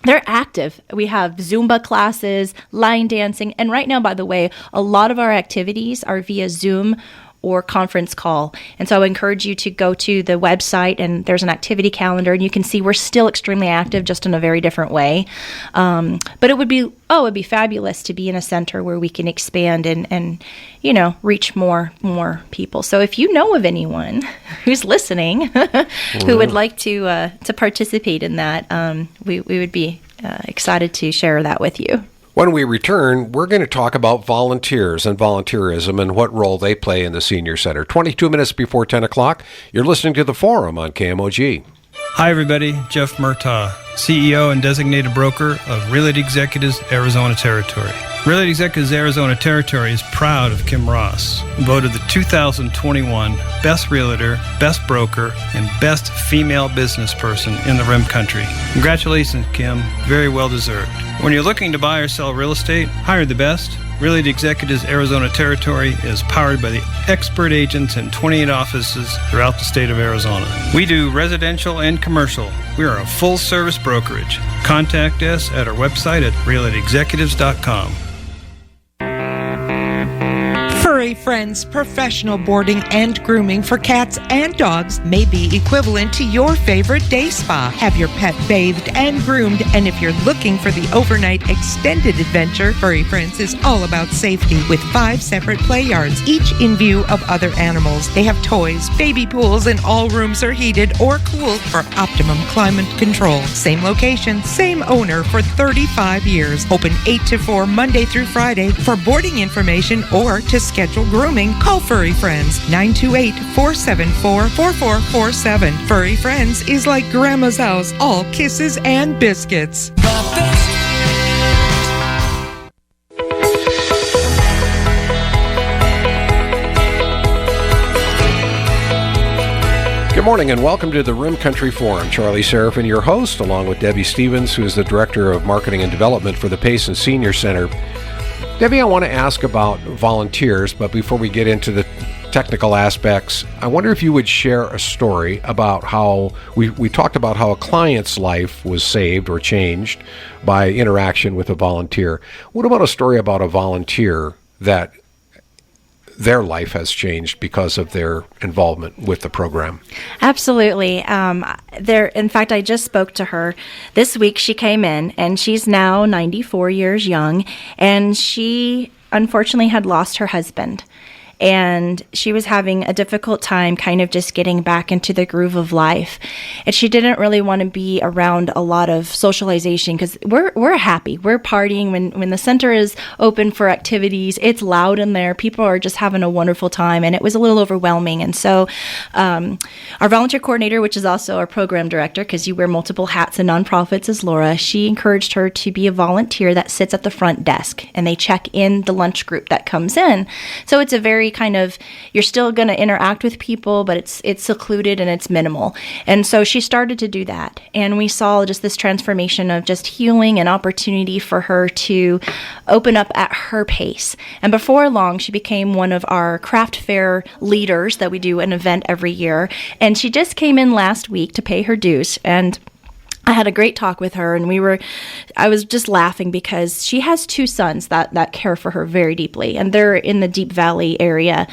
Speaker 3: They're active. We have Zumba classes, line dancing, and right now, by the way, a lot of our activities are via Zoom or conference call. And so I encourage you to go to the website, and there's an activity calendar, and you can see we're still extremely active, just in a very different way. But it would be fabulous to be in a center where we can expand and reach more people. So if you know of anyone who's listening who would like to participate in that, we would be excited to share that with you.
Speaker 1: When we return, we're going to talk about volunteers and volunteerism and what role they play in the Senior Center. 22 minutes before 10 o'clock, you're listening to The Forum on KMOG.
Speaker 6: Hi, everybody. Jeff Murtaugh, CEO and designated broker of Real Estate Executives Arizona Territory. Real Estate Executives Arizona Territory is proud of Kim Ross, voted the 2021 Best Realtor, Best Broker, and Best Female Business Person in the Rim Country. Congratulations, Kim. Very well deserved. When you're looking to buy or sell real estate, hire the best. Real Estate Executives Arizona Territory is powered by the expert agents in 28 offices throughout the state of Arizona. We do residential and commercial. We are a full-service brokerage. Contact us at our website at realestateexecutives.com.
Speaker 7: Furry Friends Professional Boarding and Grooming for cats and dogs may be equivalent to your favorite day spa. Have your pet bathed and groomed, and if you're looking for the overnight extended adventure, Furry Friends is all about safety with 5 separate play yards, each in view of other animals. They have toys, baby pools, and all rooms are heated or cooled for optimum climate control. Same location, same owner for 35 years. Open 8 to 4 Monday through Friday. For boarding information or to schedule grooming, call Furry Friends 928-474-4447. Furry Friends is like Grandma's house, all kisses and biscuits.
Speaker 1: Good morning and welcome to the Rim Country Forum. Charlie Seraphin, your host, along with Debbie Stevens, who is the Director of Marketing and Development for the Payson Senior Center. Debbie, I want to ask about volunteers, but before we get into the technical aspects, I wonder if you would share a story about how we talked about how a client's life was saved or changed by interaction with a volunteer. What about a story about a volunteer that their life has changed because of their involvement with the program?
Speaker 3: Absolutely. In fact, I just spoke to her this week. She came in, and she's now 94 years young, and she unfortunately had lost her husband. and she was having a difficult time kind of just getting back into the groove of life. And she didn't really want to be around a lot of socialization because we're happy. We're partying when the center is open for activities. It's loud in there. People are just having a wonderful time, and it was a little overwhelming. And so our volunteer coordinator, which is also our program director, because you wear multiple hats in nonprofits, is Laura. She encouraged her to be a volunteer that sits at the front desk, and they check in the lunch group that comes in. So it's a very kind of, you're still going to interact with people, but it's secluded and it's minimal. And so she started to do that, and we saw just this transformation of just healing and opportunity for her to open up at her pace. And before long, she became one of our craft fair leaders that we do an event every year. And she just came in last week to pay her dues, and I had a great talk with her, and I was just laughing because she has 2 sons that care for her very deeply, and they're in the Deep Valley area,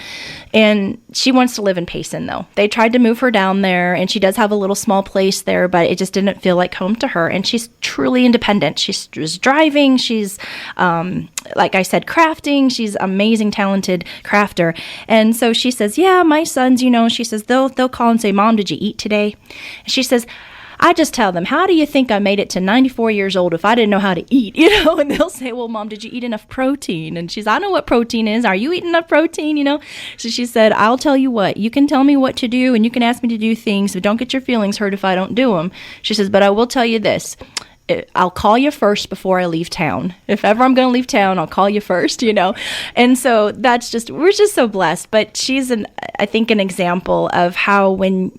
Speaker 3: and she wants to live in Payson, though. They tried to move her down there, and she does have a little small place there, but it just didn't feel like home to her, and she's truly independent. She's driving, she's, like I said, crafting, she's amazing, talented crafter, and so she says, yeah, my sons, she says, they'll call and say, Mom, did you eat today? And she says, I just tell them, how do you think I made it to 94 years old if I didn't know how to eat? And they'll say, well, Mom, did you eat enough protein? And she's, I know what protein is. Are you eating enough protein? So she said, I'll tell you what, you can tell me what to do and you can ask me to do things, but don't get your feelings hurt if I don't do them. She says, but I will tell you this. I'll call you first before I leave town. If ever I'm going to leave town, I'll call you first, And so we're just so blessed. But she's I think an example of how when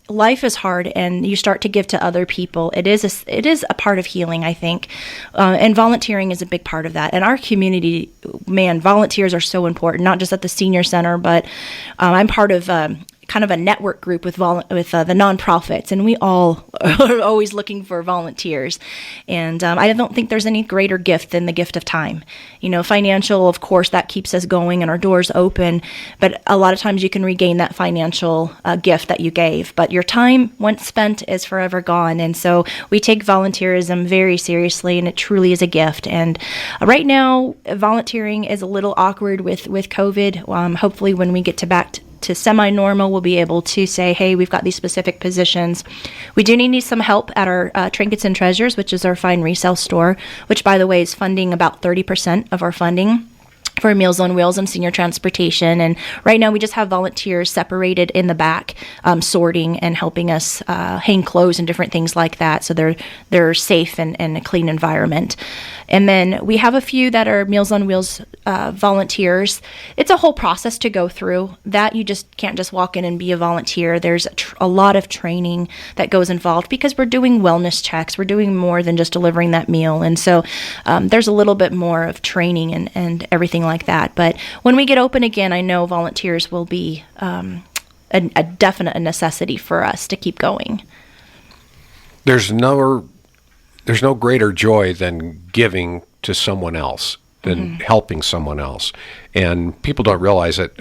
Speaker 3: life is hard and you start to give to other people, it is a part of healing, I think. And volunteering is a big part of that. And our community, man, volunteers are so important, not just at the senior center, but I'm part of kind of a network group with the nonprofits, and we all are always looking for volunteers. And I don't think there's any greater gift than the gift of time. Financial, of course, that keeps us going and our doors open, but a lot of times you can regain that financial gift that you gave. But your time, once spent, is forever gone. And so we take volunteerism very seriously, and it truly is a gift. And right now, volunteering is a little awkward with COVID. Hopefully when we get back to semi-normal, we'll be able to say, hey, we've got these specific positions. We do need some help at our Trinkets and Treasures, which is our fine resale store, which, by the way, is funding about 30% of our funding for Meals on Wheels and senior transportation. And right now we just have volunteers separated in the back, sorting and helping us hang clothes and different things like that, so they're safe and a clean environment. And then we have a few that are Meals on Wheels volunteers. It's a whole process to go through that. You just can't just walk in and be a volunteer. There's a lot of training that goes involved because we're doing wellness checks. We're doing more than just delivering that meal. And so there's a little bit more of training and everything like that. But when we get open again, I know volunteers will be a definite necessity for us to keep going.
Speaker 1: There's no greater joy than giving to someone else, than helping someone else. And people don't realize it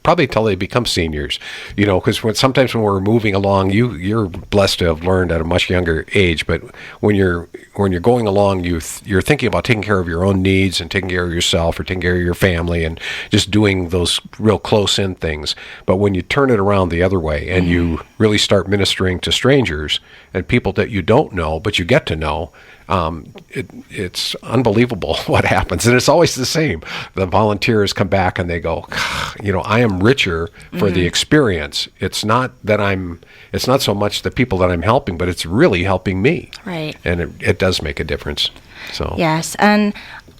Speaker 1: probably until they become seniors, because sometimes when we're moving along, you're blessed to have learned at a much younger age. But when you're going along, you're thinking about taking care of your own needs and taking care of yourself or taking care of your family and just doing those real close-in things. But when you turn it around the other way and you really start ministering to strangers and people that you don't know, but you get to know, it's unbelievable what happens. And it's always the same. The volunteers come back and they go, I am richer for the experience. It's not so much the people that I'm helping, but it's really helping me.
Speaker 3: Right.
Speaker 1: And it does make a difference. So
Speaker 3: yes. And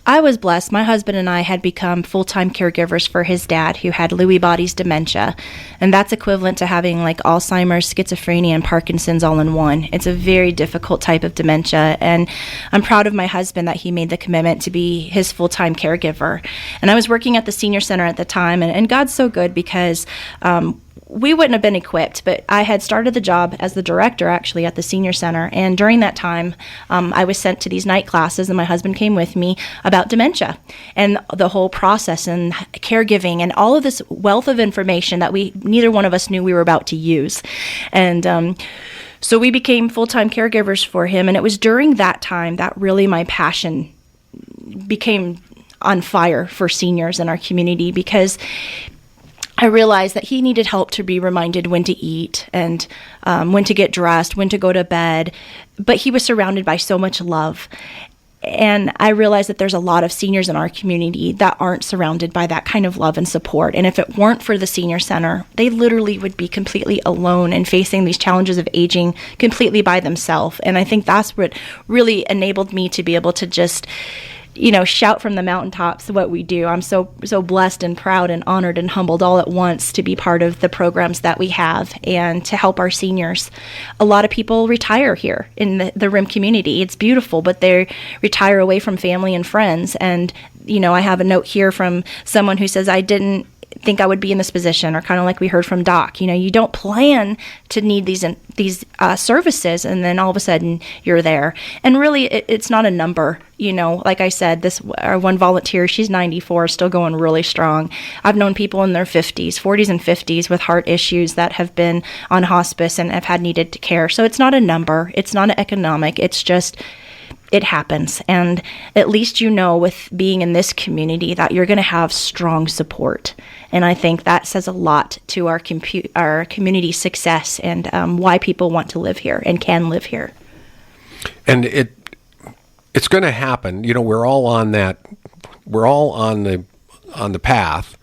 Speaker 3: I was blessed. My husband and I had become full-time caregivers for his dad, who had Lewy bodies dementia. And that's equivalent to having like Alzheimer's, schizophrenia, and Parkinson's all in one. It's a very difficult type of dementia. And I'm proud of my husband that he made the commitment to be his full-time caregiver. And I was working at the senior center at the time. And God's so good because we wouldn't have been equipped, but I had started the job as the director actually at the senior center. And during that time, I was sent to these night classes, and my husband came with me about dementia and the whole process and caregiving and all of this wealth of information that neither one of us knew we were about to use. And so we became full-time caregivers for him. And it was during that time that really my passion became on fire for seniors in our community, because I realized that he needed help to be reminded when to eat and when to get dressed, when to go to bed. But he was surrounded by so much love. And I realized that there's a lot of seniors in our community that aren't surrounded by that kind of love and support. And if it weren't for the senior center, they literally would be completely alone and facing these challenges of aging completely by themselves. And I think that's what really enabled me to be able to just, shout from the mountaintops what we do. I'm so blessed and proud and honored and humbled all at once to be part of the programs that we have and to help our seniors. A lot of people retire here in the RIM community. It's beautiful, but they retire away from family and friends. And, I have a note here from someone who says, I didn't think I would be in this position, or kind of like we heard from Doc. You don't plan to need these services, and then all of a sudden you're there. And really, it's not a number. Like I said, our one volunteer, she's 94, still going really strong. I've known people in their 40s and 50s with heart issues that have been on hospice and have had needed care. So it's not a number. It's not an economic. It's just, it happens. And at least with being in this community that you're going to have strong support. And I think that says a lot to our community success and why people want to live here and can live here.
Speaker 1: And it's going to happen. We're all on that. We're all on the path.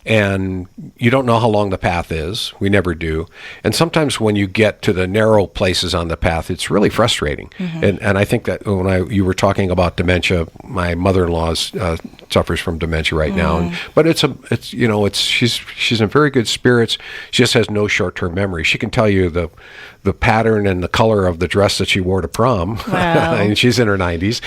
Speaker 1: And you don't know how long the path is. We never do. And sometimes when you get to the narrow places on the path, it's really frustrating. Mm-hmm. And I think that when you were talking about dementia, my mother-in-law suffers from dementia right now. But she's in very good spirits. She just has no short-term memory. She can tell you the pattern and the color of the dress that she wore to prom. Wow. And she's in her 90s,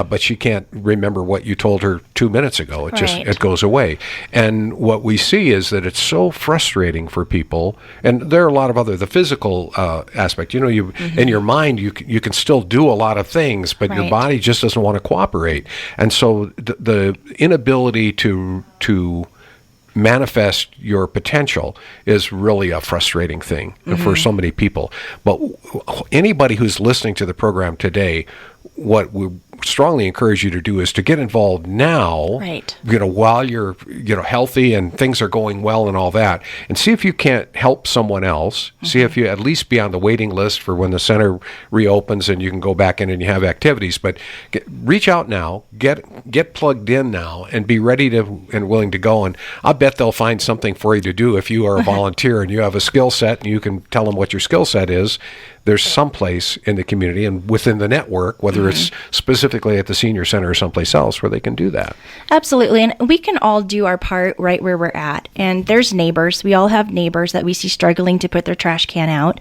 Speaker 1: but she can't remember what you told her 2 minutes ago. It goes away. And what we see is that it's so frustrating for people, and there are a lot of the physical aspect. In your mind, you can still do a lot of things, but your body just doesn't want to cooperate. And so the inability to manifest your potential is really a frustrating thing for so many people. But anybody who's listening to the program today, what we strongly encourage you to do is to get involved now, while you're, healthy and things are going well and all that, and see if you can't help someone else. See if you at least be on the waiting list for when the center reopens and you can go back in and you have activities. But reach out now, get plugged in now, and be ready to and willing to go. And I bet they'll find something for you to do if you are a volunteer and you have a skill set and you can tell them what your skill set is. There's some place in the community and within the network, whether it's specifically at the senior center or someplace else, where they can do that.
Speaker 3: Absolutely. And we can all do our part right where we're at. And there's neighbors. We all have neighbors that we see struggling to put their trash can out.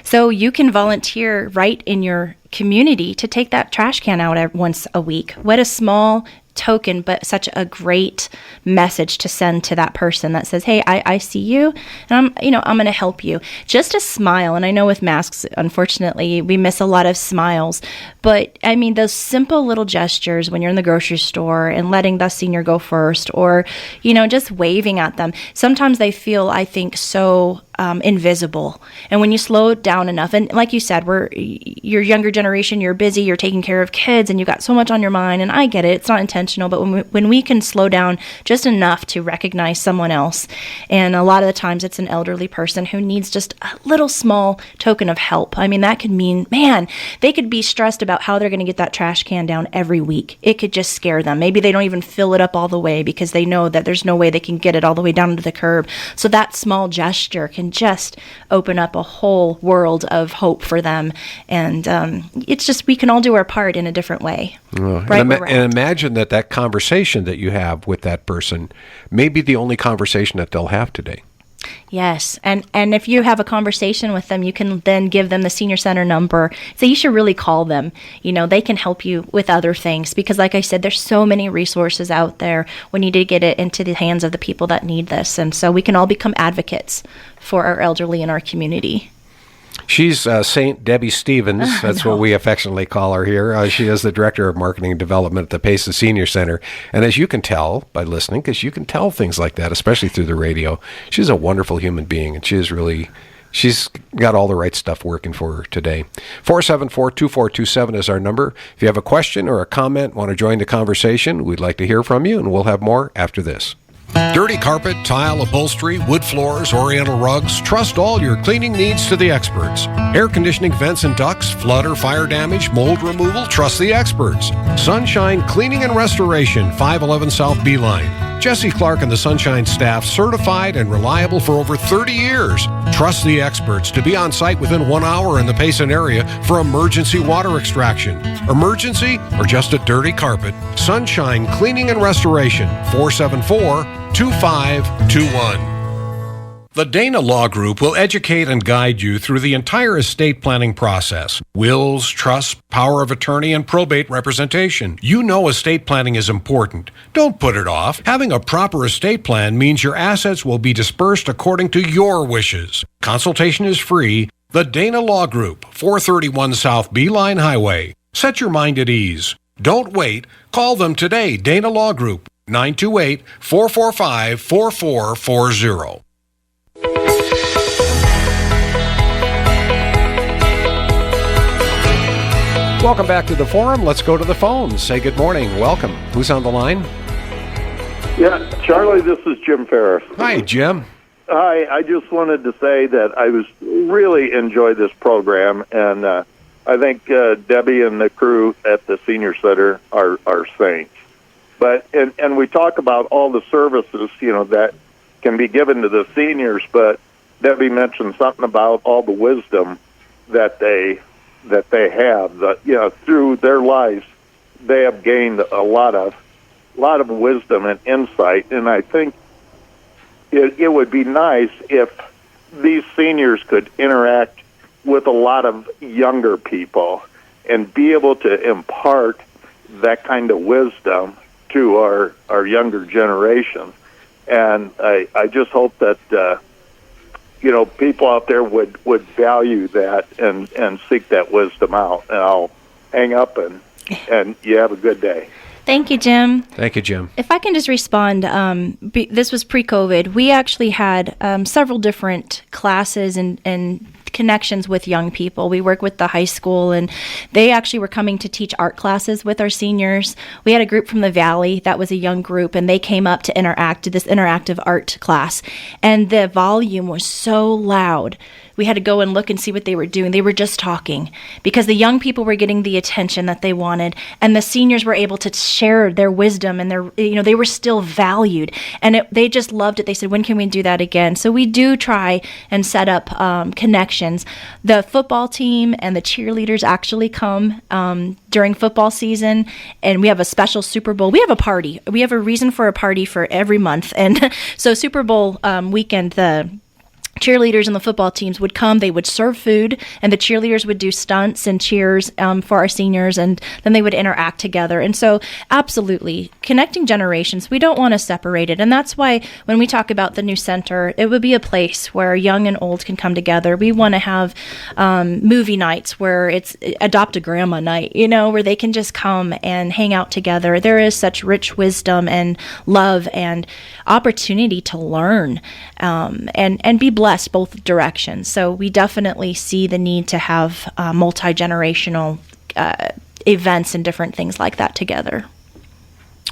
Speaker 3: So you can volunteer right in your community to take that trash can out once a week. What a small token, but such a great message to send to that person that says, hey, I see you, and I'm going to help you. Just a smile. And I know with masks, unfortunately, we miss a lot of smiles, but I mean, those simple little gestures when you're in the grocery store and letting the senior go first, or, just waving at them. Sometimes they feel, I think, so invisible. And when you slow down enough, and like you said, you're younger generation, you're busy, you're taking care of kids, and you got so much on your mind, and I get it, it's not intentional, but when we can slow down just enough to recognize someone else, and a lot of the times it's an elderly person who needs just a little small token of help. I mean, that could mean, man, they could be stressed about how they're going to get that trash can down every week. It could just scare them. Maybe they don't even fill it up all the way because they know that there's no way they can get it all the way down to the curb. So that small gesture can just open up a whole world of hope for them. And it's just, we can all do our part in a different way.
Speaker 1: And imagine that conversation that you have with that person may be the only conversation that they'll have today.
Speaker 3: Yes. And if you have a conversation with them, you can then give them the senior center number. So you should really call them. They can help you with other things, because like I said, there's so many resources out there. We need to get it into the hands of the people that need this. And so we can all become advocates for our elderly in our community.
Speaker 1: She's St. Debbie Stevens. That's what we affectionately call her here. She is the Director of Marketing and Development at the Pace Senior Center. And as you can tell by listening, because you can tell things like that, especially through the radio, she's a wonderful human being, and she is really She's got all the right stuff working for her today. 474-2427 is our number. If you have a question or a comment, want to join the conversation, we'd like to hear from you, and we'll have more after this. Dirty carpet, tile, upholstery, wood floors, oriental rugs. Trust all your cleaning needs to the experts. Air conditioning, vents and ducts, flood or fire damage, mold removal. Trust the experts. Sunshine Cleaning and Restoration, 511 South Beeline. Jesse Clark and the Sunshine staff, certified and reliable for over 30 years. Trust the experts to be on site within 1 hour in the Payson area for emergency water extraction. Emergency or just a dirty carpet? Sunshine Cleaning and Restoration, 474-2521. The Dana Law Group will educate and guide you through the entire estate planning process. Wills, trusts, power of attorney, and probate representation. You know estate planning is important. Don't put it off. Having a proper estate plan means your assets will be dispersed according to your wishes. Consultation is free. The Dana Law Group, 431 South Beeline Highway. Set your mind at ease. Don't wait. Call them today. Dana Law Group, 928-445-4440. Welcome back to the forum. Let's go to the phones. Say good morning. Welcome. Who's on the line?
Speaker 4: Yeah, Charlie, this is Jim Ferris.
Speaker 1: Hi, Jim.
Speaker 4: Hi, I just wanted to say that I really enjoyed this program, and I think Debbie and the crew at the Senior Center are saints. But and we talk about all the services, that can be given to the seniors, but Debbie mentioned something about all the wisdom that they have. Through their lives, they have gained a lot of wisdom and insight, and I think it would be nice if these seniors could interact with a lot of younger people and be able to impart that kind of wisdom to our younger generation. And I just hope that people out there would value that and seek that wisdom out. And I'll hang up and you have a good day.
Speaker 3: Thank you, Jim.
Speaker 1: Thank you, Jim.
Speaker 3: If I can just respond, this was pre-COVID. We actually had several different classes and connections with young people. We work with the high school, and they actually were coming to teach art classes with our seniors. We had a group from the Valley that was a young group, and they came up to interact, to this interactive art class. And the volume was so loud. We had to go and look and see what they were doing. They were just talking because the young people were getting the attention that they wanted, and the seniors were able to share their wisdom, and they were still valued, and they just loved it. They said, "When can we do that again?" So we do try and set up connections. The football team and the cheerleaders actually come during football season, and we have a special Super Bowl. We have a party. We have a reason for a party for every month, and so Super Bowl weekend, the cheerleaders and the football teams would come. They would serve food, and the cheerleaders would do stunts and cheers for our seniors, and then they would interact together. And so absolutely connecting generations, we don't want to separate it. And that's why when we talk about the new center, it would be a place where young and old can come together. We want to have movie nights where it's adopt a grandma night, where they can just come and hang out together. There is such rich wisdom and love and opportunity to learn and be blessed both directions. So we definitely see the need to have multi-generational events and different things like that together.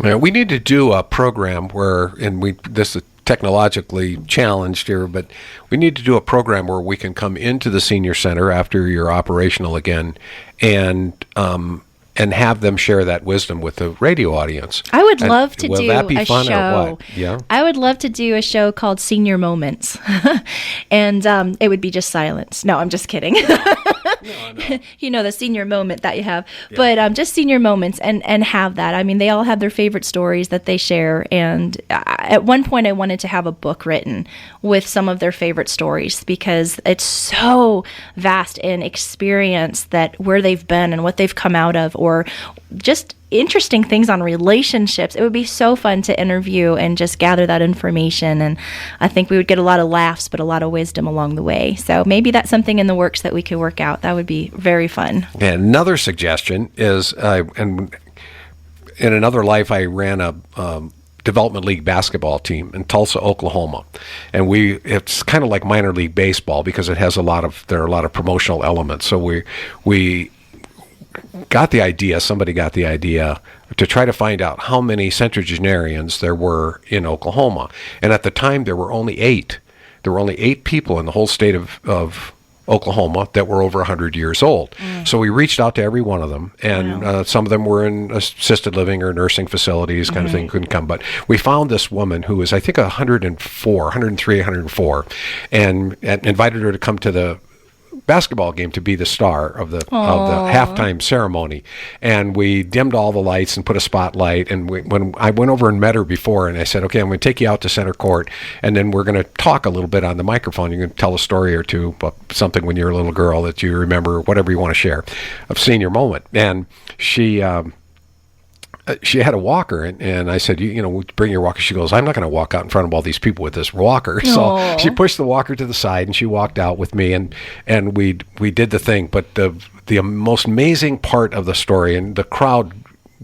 Speaker 1: Yeah, we need to do a program where, this is technologically challenged here, but we need to do a program where we can come into the senior center after you're operational again and have them share that wisdom with the radio audience.
Speaker 3: I would love to do
Speaker 1: Will that be
Speaker 3: a
Speaker 1: fun
Speaker 3: show.
Speaker 1: Or what? Yeah.
Speaker 3: I would love to do a show called Senior Moments, and it would be just silence. No, I'm just kidding. No. The senior moment that you have, but just senior moments and have that. I mean, they all have their favorite stories that they share, and at one point I wanted to have a book written with some of their favorite stories because it's so vast in experience that where they've been and what they've come out of, or just interesting things on relationships. It would be so fun to interview and just gather that information, and I think we would get a lot of laughs but a lot of wisdom along the way. So maybe that's something in the works that we could work out. That would be very fun. And
Speaker 1: another suggestion is in another life I ran a Development League basketball team in Tulsa, Oklahoma, and it's kind of like minor league baseball because there are a lot of promotional elements. So we got the idea. Somebody got the idea to try to find out how many centenarians there were in Oklahoma, and at the time there were only 8. There were only 8 people in the whole state of Oklahoma that were over 100 years old. So we reached out to every one of them, and some of them were in assisted living or nursing facilities, kind of thing, couldn't come. But we found this woman who was, I think, 104, and invited her to come to the basketball game to be the star of the halftime ceremony. And we dimmed all the lights and put a spotlight. And when I went over and met her before, and I said, okay, I'm going to take you out to center court, and then we're going to talk a little bit on the microphone. You can tell a story or two about something when you're a little girl that you remember, whatever you want to share, of senior moment. And she had a walker, and I said, bring your walker. She goes, I'm not going to walk out in front of all these people with this walker. So she pushed the walker to the side, and she walked out with me, and we did the thing. But the most amazing part of the story, and the crowd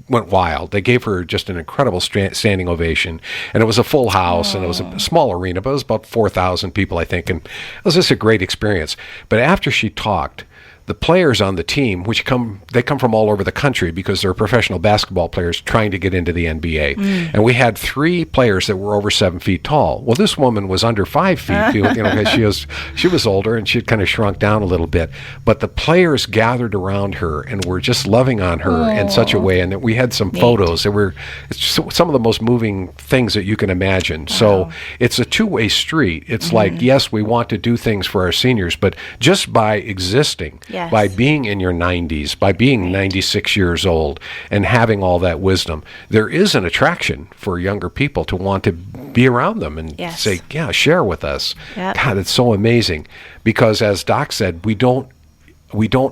Speaker 1: went wild. They gave her just an incredible standing ovation, and it was a full house, and it was a small arena, but it was about 4,000 people, I think, and it was just a great experience. But after she talked, the players on the team, they come from all over the country because they're professional basketball players trying to get into the NBA. And we had 3 players that were over 7 feet tall. Well, this woman was under 5 feet, because she was older and she had kind of shrunk down a little bit. But the players gathered around her and were just loving on her in such a way. And we had some photos that were some of the most moving things that you can imagine. Wow. So it's a two-way street. It's like, yes, we want to do things for our seniors, but just by existing,
Speaker 3: yes,
Speaker 1: by being in your 90s, by being 96 years old and having all that wisdom, there is an attraction for younger people to want to be around them and say, yeah, share with us. Yep. God, it's so amazing. Because as Doc said, we don't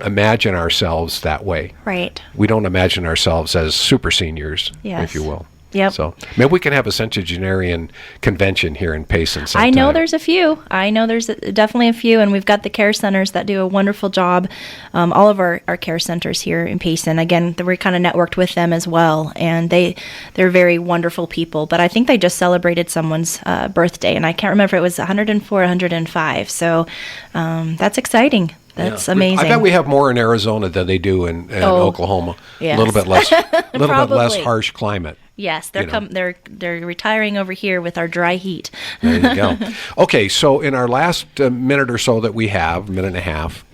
Speaker 1: imagine ourselves that way.
Speaker 3: Right.
Speaker 1: We don't imagine ourselves as super seniors, if you will.
Speaker 3: Yep.
Speaker 1: So maybe we can have a centenarian convention here in Payson sometime.
Speaker 3: I know there's a few. Definitely a few, and we've got the care centers that do a wonderful job. All of our care centers here in Payson, again, we're kind of networked with them as well, and they're very wonderful people. But I think they just celebrated someone's birthday, and I can't remember if it was 104 or 105. So that's exciting. That's amazing. I
Speaker 1: bet we have more in Arizona than they do in Oklahoma.
Speaker 3: Yes.
Speaker 1: A little bit less, harsh climate.
Speaker 3: Yes, they're retiring over here with our dry heat.
Speaker 1: There you go. Okay, so in our last minute or so that we have, minute and a half,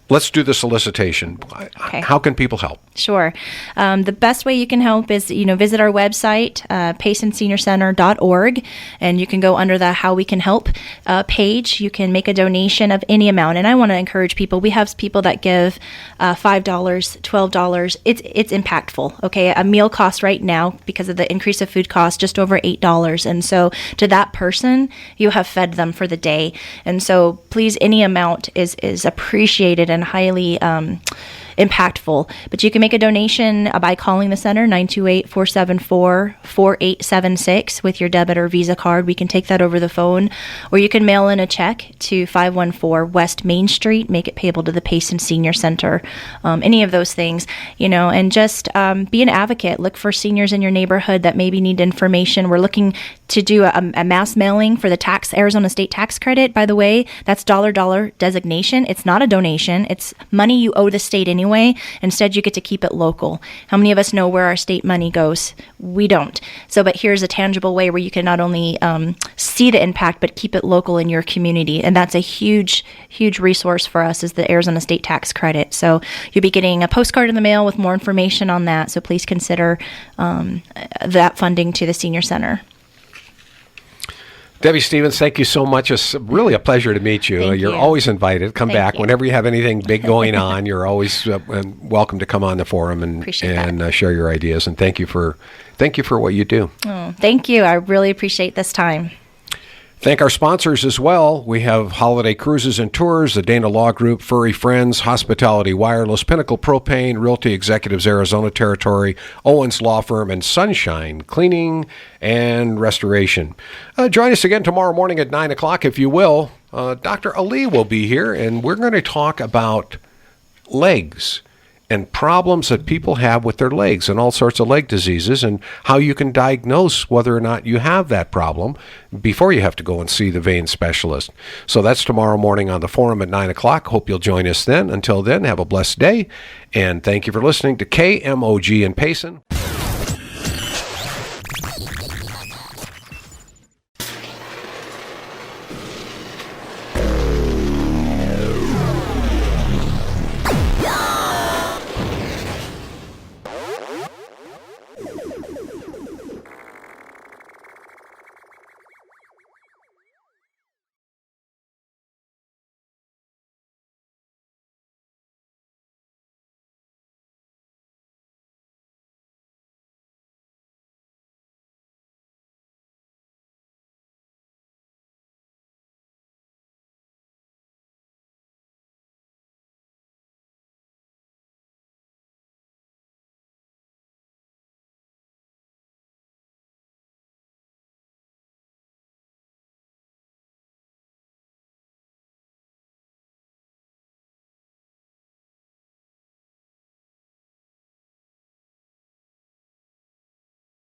Speaker 1: let's do the solicitation. Okay. How can people help?
Speaker 3: Sure. The best way you can help is, visit our website, paysonseniorcenter.org, and you can go under the How We Can Help page. You can make a donation of any amount. And I want to encourage people. We have people that give $5, $12. It's impactful. Okay. A meal costs right now, because of the increase of food costs, just over $8. And so to that person, you have fed them for the day. And so please, any amount is appreciated and highly impactful. But you can make a donation by calling the center, 928-474-4876 with your debit or Visa card. We can take that over the phone, or you can mail in a check to 514 West Main Street, make it payable to the Payson Senior Center. Any of those things, and just be an advocate. Look for seniors in your neighborhood that maybe need information. We're looking to do a mass mailing for the Arizona State Tax Credit. By the way, that's dollar designation. It's not a donation. It's money you owe the state anyway. Instead, you get to keep it local. How many of us know where our state money goes? We don't. So, but here's a tangible way where you can not only see the impact, but keep it local in your community. And that's a huge, huge resource for us, is the Arizona State Tax Credit. So you'll be getting a postcard in the mail with more information on that. So please consider that funding to the Senior Center.
Speaker 1: Debbie Stevens, thank you so much. It's really a pleasure to meet you. You're always invited. Come back whenever you have anything big going on. You're always welcome to come on the forum and share your ideas. And thank you for what you do.
Speaker 3: Oh, thank you. I really appreciate this time.
Speaker 1: Thank our sponsors as well. We have Holiday Cruises and Tours, the Dana Law Group, Furry Friends, Hospitality Wireless, Pinnacle Propane, Realty Executives Arizona Territory, Owens Law Firm, and Sunshine Cleaning and Restoration. Join us again tomorrow morning at 9 o'clock, if you will. Dr. Ali will be here, and we're going to talk about legs and problems that people have with their legs and all sorts of leg diseases, and how you can diagnose whether or not you have that problem before you have to go and see the vein specialist. So that's tomorrow morning on the Forum at 9 o'clock. Hope you'll join us then. Until then, have a blessed day, and thank you for listening to KMOG in Payson.